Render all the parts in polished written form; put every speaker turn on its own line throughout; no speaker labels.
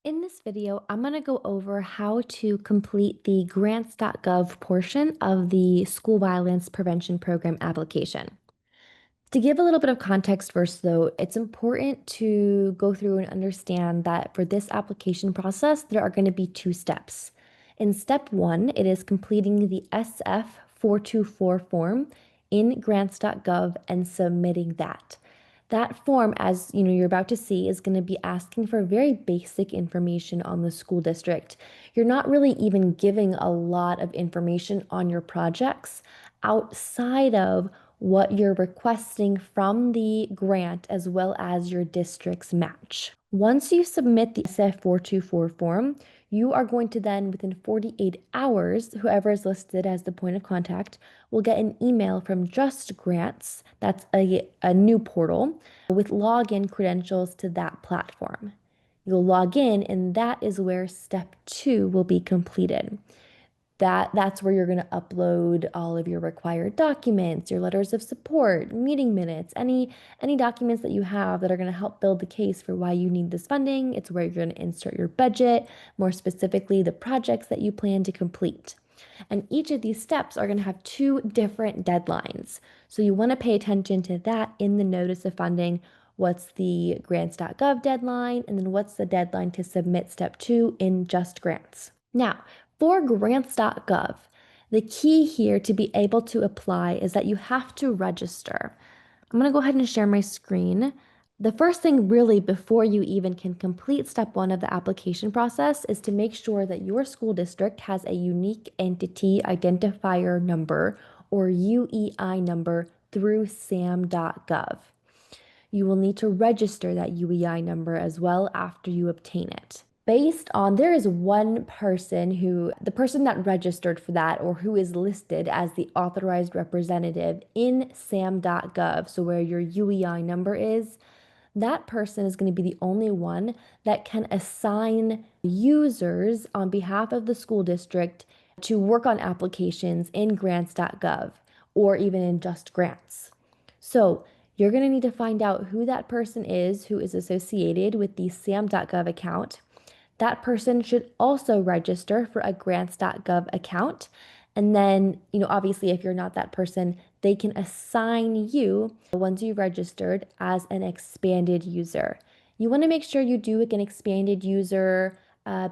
In this video, I'm going to go over how to complete the Grants.gov portion of the School Violence Prevention Program application. To give a little bit of context first, though, it's important to go through and understand that for this application process, there are going to be two steps. In step one, it is completing the SF424 form in Grants.gov and submitting that. That form, as you're about to see, is going to be asking for very basic information on the school district. You're not really even giving a lot of information on your projects outside of what you're requesting from the grant as well as your district's match. Once you submit the SF424 form, you are going to then, within 48 hours, whoever is listed as the point of contact will get an email from Just Grants, that's a new portal, with login credentials to that platform. You'll log in, and that is where step two will be completed. That's where you're going to upload all of your required documents, your letters of support, meeting minutes, any documents that you have that are going to help build the case for why you need this funding. It's where you're going to insert your budget, more specifically the projects that you plan to complete. And each of these steps are going to have two different deadlines. So you want to pay attention to that in the notice of funding. What's the grants.gov deadline? And then what's the deadline to submit step two in Just Grants? Now, for grants.gov, the key here to be able to apply is that you have to register. I'm going to go ahead and share my screen. The first thing really before you even can complete step one of the application process is to make sure that your school district has a unique entity identifier number or UEI number through sam.gov. You will need to register that UEI number as well after you obtain it. There is one person the person that registered for that or who is listed as the authorized representative in sam.gov, so where your UEI number is, that person is going to be the only one that can assign users on behalf of the school district to work on applications in grants.gov or even in Just Grants. So you're going to need to find out who that person is who is associated with the sam.gov account. That person should also register for a grants.gov account. And then, obviously, if you're not that person, they can assign you, once you've registered, as an expanded user. You want to make sure you do an expanded user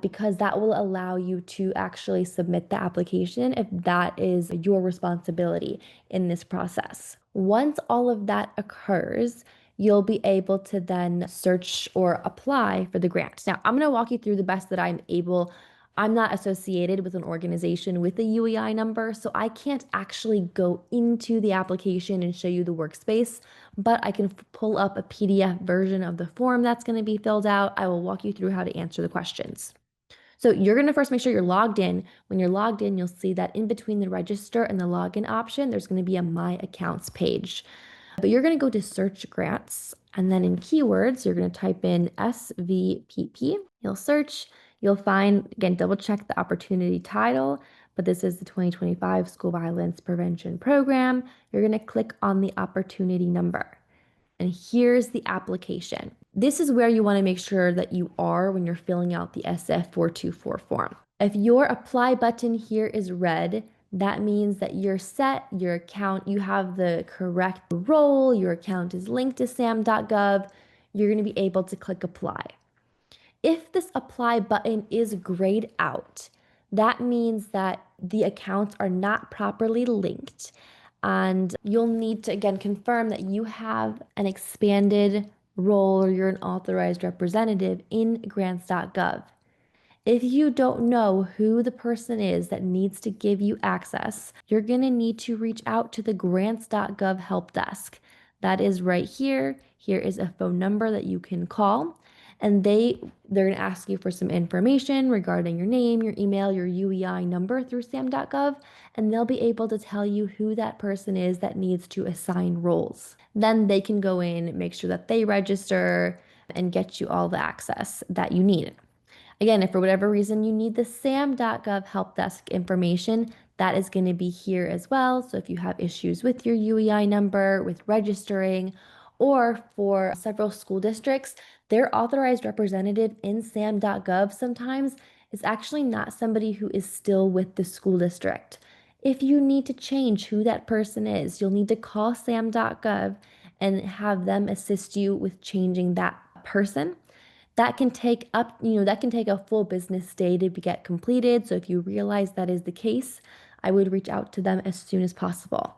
because that will allow you to actually submit the application if that is your responsibility in this process. Once all of that occurs, you'll be able to then search or apply for the grant. Now, I'm going to walk you through the best that I'm able. I'm not associated with an organization with a UEI number, so I can't actually go into the application and show you the workspace, but I can pull up a PDF version of the form that's going to be filled out. I will walk you through how to answer the questions. So you're going to first make sure you're logged in. When you're logged in, you'll see that in between the register and the login option, there's going to be a My Accounts page. But you're going to go to search grants, and then in keywords, you're going to type in SVPP. You'll search, you'll find, again, double check the opportunity title, but this is the 2025 School Violence Prevention Program. You're going to click on the opportunity number. And here's the application. This is where you want to make sure that you are when you're filling out the SF424 form. If your apply button here is red, that means that you're set, your account, you have the correct role, your account is linked to sam.gov, you're going to be able to click apply. If this apply button is grayed out, that means that the accounts are not properly linked, and you'll need to again confirm that you have an expanded role or you're an authorized representative in grants.gov. If you don't know who the person is that needs to give you access, you're going to need to reach out to the grants.gov help desk. That is right here. Here is a phone number that you can call, and they're going to ask you for some information regarding your name, your email, your UEI number through sam.gov, and they'll be able to tell you who that person is that needs to assign roles. Then they can go in, make sure that they register, and get you all the access that you need. Again, if for whatever reason you need the sam.gov help desk information, that is going to be here as well. So if you have issues with your UEI number, with registering, Or for several school districts, their authorized representative in SAM.gov sometimes is actually not somebody who is still with the school district. If you need to change who that person is, you'll need to call SAM.gov and have them assist you with changing that person. That can take that can take a full business day to get completed. So if you realize that is the case, I would reach out to them as soon as possible.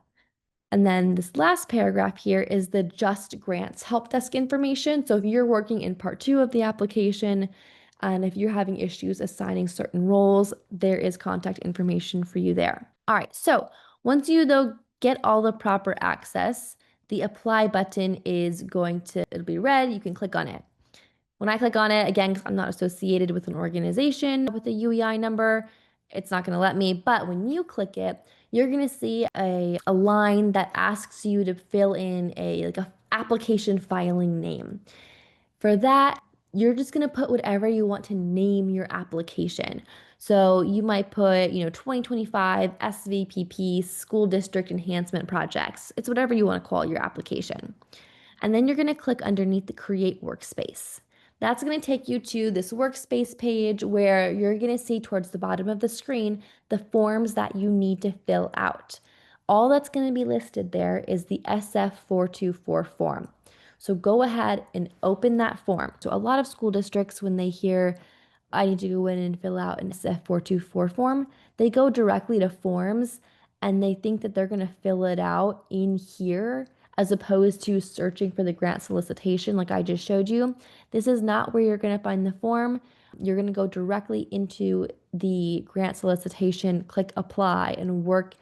And then this last paragraph here is the Just Grants help desk information. So if you're working in part 2 of the application, and if you're having issues assigning certain roles, there is contact information for you there. All right, so once you though get all the proper access, the apply button is it'll be red, you can click on it. When I click on it, again, because I'm not associated with an organization with a UEI number, it's not going to let me. But when you click it, you're going to see a line that asks you to fill in a application filing name. For that, you're just going to put whatever you want to name your application. So you might put, 2025 SVPP School District Enhancement Projects. It's whatever you want to call your application. And then you're going to click underneath the Create Workspace. That's going to take you to this workspace page where you're going to see towards the bottom of the screen the forms that you need to fill out. All that's going to be listed there is the SF424 form. So go ahead and open that form. So a lot of school districts, when they hear I need to go in and fill out an SF424 form, they go directly to forms and they think that they're going to fill it out in here as opposed to searching for the grant solicitation like I just showed you. This is not where you're going to find the form. You're going to go directly into the grant solicitation, click apply, and work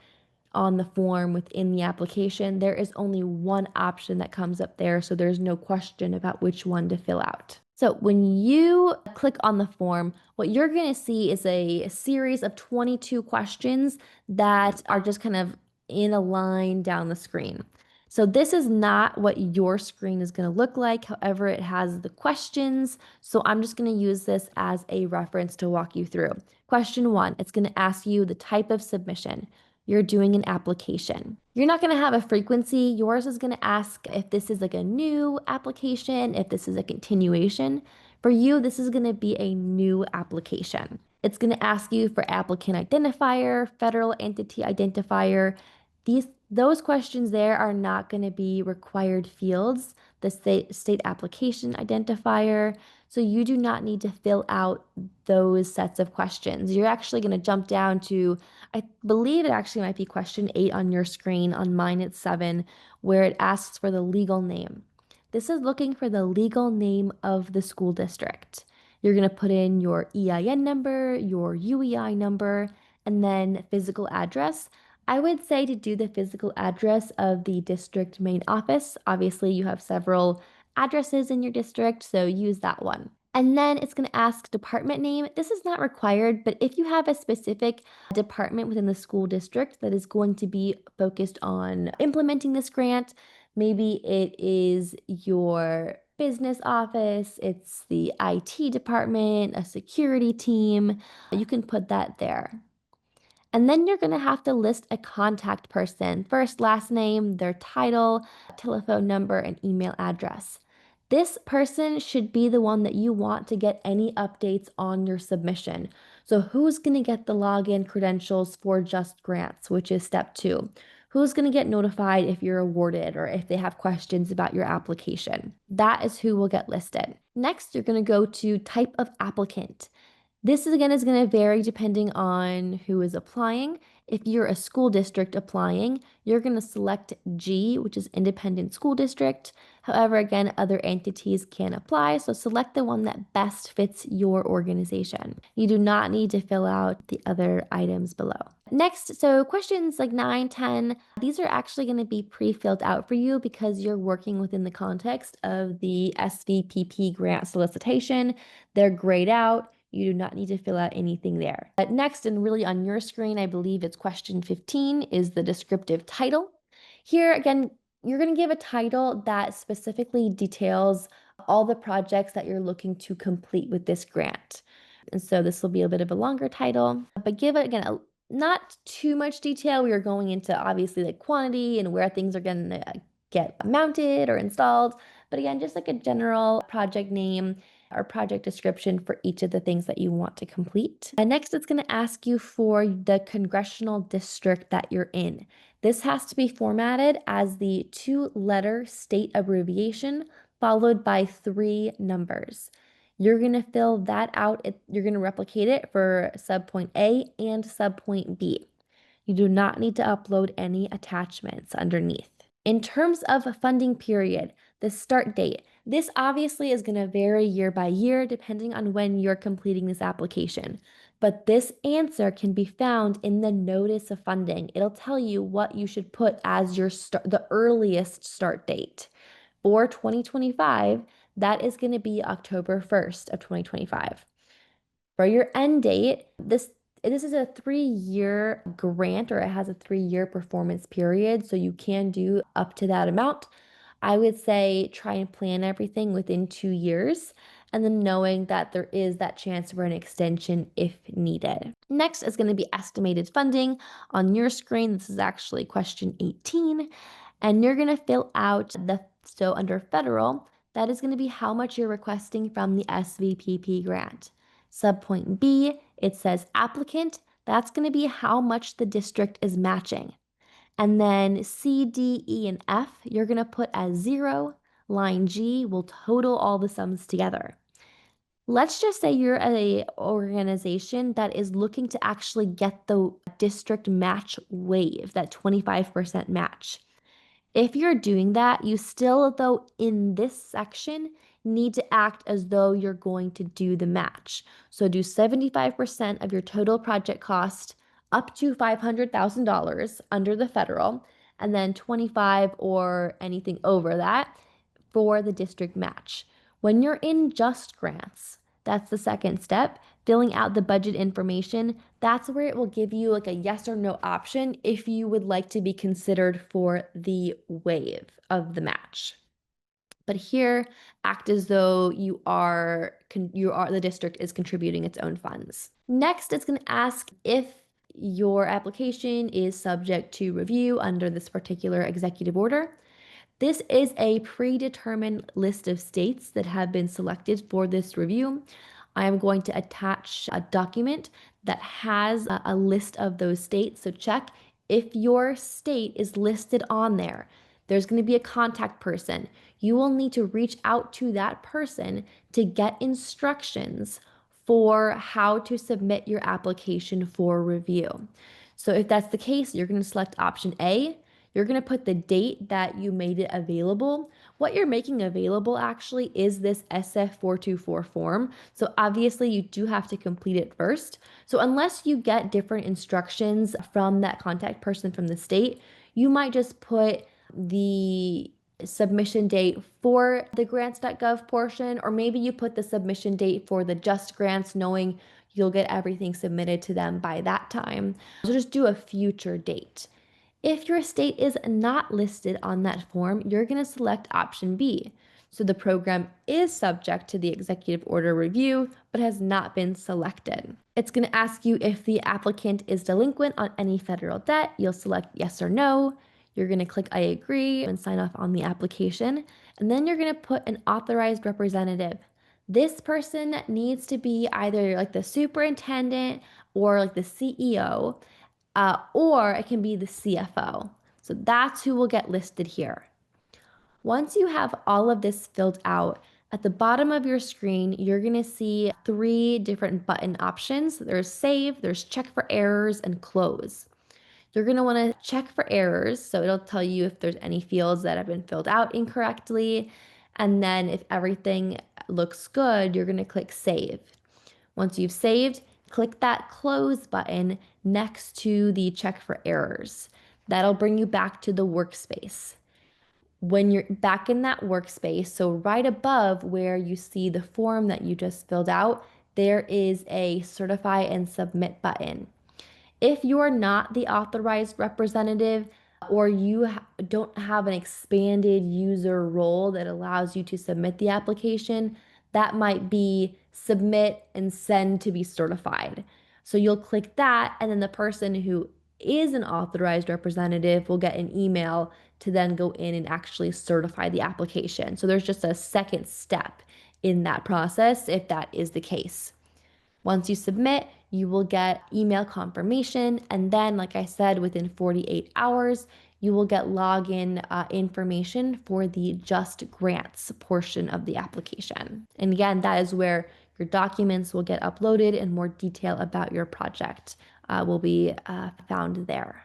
on the form within the application. There is only one option that comes up there, so there's no question about which one to fill out. So when you click on the form, what you're going to see is a series of 22 questions that are just kind of in a line down the screen. So this is not what your screen is going to look like. However, it has the questions. So I'm just going to use this as a reference to walk you through. Question 1, it's going to ask you the type of submission. You're doing an application. You're not going to have a frequency. Yours is going to ask if this is like a new application, if this is a continuation. For you, this is going to be a new application. It's going to ask you for applicant identifier, federal entity identifier. Those questions there are not going to be required fields. The state application identifier. So you do not need to fill out those sets of questions. You're actually going to jump down to, I believe it actually might be question 8 on your screen. On mine, it's 7, where it asks for the legal name. This is looking for the legal name of the school district. You're going to put in your EIN number, your UEI number, and then physical address. I would say to do the physical address of the district main office. Obviously, you have several addresses in your district, so use that one. And then it's going to ask department name. This is not required, but if you have a specific department within the school district that is going to be focused on implementing this grant, maybe it is your business office, it's the IT department, a security team, you can put that there. And then you're going to have to list a contact person, first, last name, their title, telephone number, and email address. This person should be the one that you want to get any updates on your submission. So who's going to get the login credentials for Just Grants, which is step 2? Who's going to get notified if you're awarded or if they have questions about your application? That is who will get listed. Next, you're going to go to type of applicant. This is going to vary depending on who is applying. If you're a school district applying, you're going to select G, which is independent school district. However, again, other entities can apply, so select the one that best fits your organization. You do not need to fill out the other items below. Next, so questions like 9, 10, these are actually going to be pre-filled out for you because you're working within the context of the SVPP grant solicitation. They're grayed out. You do not need to fill out anything there. But next, and really on your screen, I believe it's question 15, is the descriptive title. Here, again, you're going to give a title that specifically details all the projects that you're looking to complete with this grant. And so this will be a bit of a longer title, but give it, again, not too much detail. We are going into obviously like quantity and where things are going to get mounted or installed. But again, just like a general project name or project description for each of the things that you want to complete. And next, it's going to ask you for the congressional district that you're in. This has to be formatted as the 2-letter state abbreviation followed by 3 numbers. You're going to fill that out. You're going to replicate it for subpoint A and subpoint B. You do not need to upload any attachments underneath. In terms of a funding period, the start date, this obviously is going to vary year by year depending on when you're completing this application. But this answer can be found in the notice of funding. It'll tell you what you should put as the earliest start date. For 2025, that is going to be October 1st of 2025. For your end date, this is a 3-year grant, or it has a 3-year performance period, so you can do up to that amount. I would say try and plan everything within 2 years, and then knowing that there is that chance for an extension if needed. Next is going to be estimated funding. On your screen, this is actually question 18, and you're going to fill out so under federal, that is going to be how much you're requesting from the SVPP grant. Subpoint B, it says applicant. That's going to be how much the district is matching. And then C, D, E, and F, you're going to put as 0. Line G will total all the sums together. Let's just say you're an organization that is looking to actually get the district match waive, that 25% match. If you're doing that, you still, though, in this section, need to act as though you're going to do the match. So do 75% of your total project cost up to $500,000 under the federal, and then 25 or anything over that for the district match. When you're in just grants, that's the second step, filling out the budget information. That's where it will give you like a yes or no option if you would like to be considered for the waive of the match. But here, act as though the district is contributing its own funds. Next, it's going to ask if your application is subject to review under this particular executive order. This is a predetermined list of states that have been selected for this review. I am going to attach a document that has a list of those states. So check if your state is listed on there. There's going to be a contact person. You will need to reach out to that person to get instructions for how to submit your application for review. So if that's the case, you're going to select option A. You're going to put the date that you made it available. What you're making available actually is this SF424 form. So obviously you do have to complete it first. So unless you get different instructions from that contact person from the state, you might just put the submission date for the grants.gov portion, or maybe you put the submission date for the just grants, knowing you'll get everything submitted to them by that time. So just do a future date. If your state is not listed on that form, you're going to select option B. So the program is subject to the executive order review, but has not been selected. It's going to ask you if the applicant is delinquent on any federal debt. You'll select yes or no. You're going to click I agree and sign off on the application. And then you're going to put an authorized representative. This person needs to be either like the superintendent or like the CEO. Or it can be the CFO. So that's who will get listed here. Once you have all of this filled out, at the bottom of your screen, you're going to see 3 different button options. There's save, there's check for errors, and close. You're going to want to check for errors. So it'll tell you if there's any fields that have been filled out incorrectly. And then if everything looks good, you're going to click save. Once you've saved, click that close button next to the check for errors. That'll bring you back to the workspace. When you're back in that workspace, so right above where you see the form that you just filled out, there is a certify and submit button. If you're not the authorized representative, or you don't have an expanded user role that allows you to submit the application, that might be submit and send to be certified. So you'll click that, and then the person who is an authorized representative will get an email to then go in and actually certify the application. So there's just a second step in that process if that is the case. Once you submit, you will get email confirmation. And then, like I said, within 48 hours, you will get login information for the Just Grants portion of the application. And again, that is where your documents will get uploaded and more detail about your project will be found there.